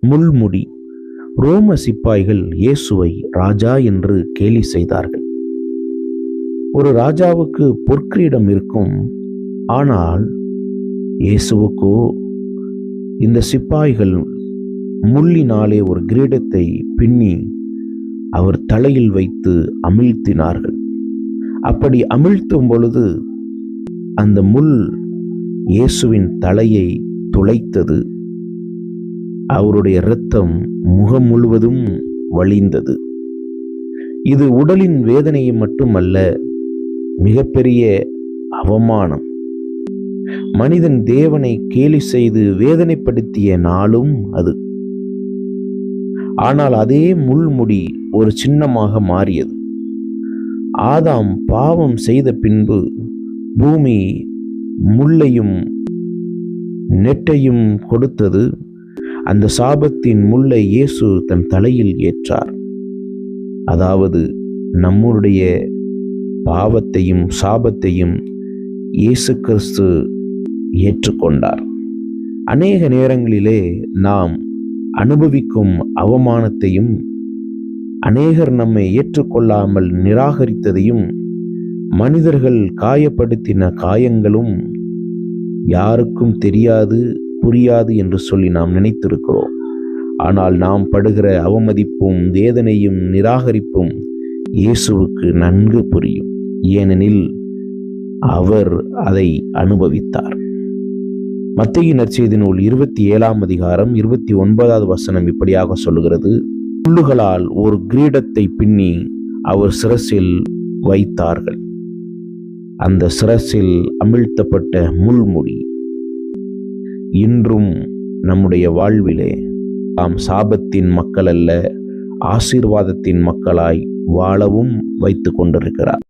முள்முடி. ரோம சிப்பாய்கள் இயேசுவை ராஜா என்று கேலி செய்தார்கள். ஒரு ராஜாவுக்கு பொற்கிரீடம் இருக்கும், ஆனால் இயேசுவுக்கோ இந்த சிப்பாய்கள் முள்ளினாலே ஒரு கிரீடத்தை பின்னி அவர் தலையில் வைத்து அமிழ்த்தினார்கள். அப்படி அமிழ்த்தும் பொழுது அந்த முள் இயேசுவின் தலையை துளைத்தது. அவருடைய இரத்தம் முகம் முழுவதும் வழிந்தது. இது உடலின் வேதனையை மட்டுமல்ல, மிகப்பெரிய அவமானம். மனிதன் தேவனை கேலி செய்து வேதனைப்படுத்திய நாளும் அது. ஆனால் அதே முள்முடி ஒரு சின்னமாக மாறியது. ஆதாம் பாவம் செய்த பின்பு பூமி முள்ளையும் நெட்டையும் கொடுத்தது. அந்த சாபத்தின் முள்ளை இயேசு தன் தலையில் ஏற்றார். அதாவது நம்முடைய பாவத்தையும் சாபத்தையும் இயேசு கிறிஸ்து ஏற்றுக்கொண்டார். அநேக நேரங்களிலே நாம் அனுபவிக்கும் அவமானத்தையும், அநேகர் நம்மை ஏற்றுக்கொள்ளாமல் நிராகரித்ததையும், மனிதர்கள் காயப்படுத்தின காயங்களும் யாருக்கும் தெரியாது, புரியாது என்று சொல்லி நாம் நினைத்திருக்கிறோம். ஆனால் நாம் படுகிற அவமதிப்பும் வேதனையும் நிராகரிப்பும் இயேசுவுக்கு நன்கு புரியும். ஏனெனில் அவர் அதை அனுபவித்தார். மத்தேயு நற்செய்தி நூல் 27ஆம் அதிகாரம் 29வது வசனம் இப்படியாக சொல்லுகிறது: முள்ளுகளால் ஒரு கிரீடத்தை பின்னி அவர் சிரசில் வைத்தார்கள். அந்த சிரசில் அமிழ்த்தப்பட்ட முள்முடி இன்றும் நம்முடைய வாழ்விலே நாம் சாபத்தின் மக்கள் அல்ல, ஆசீர்வாதத்தின் மக்களாய் வாழவும் வைத்து கொண்டிருக்கிறார்.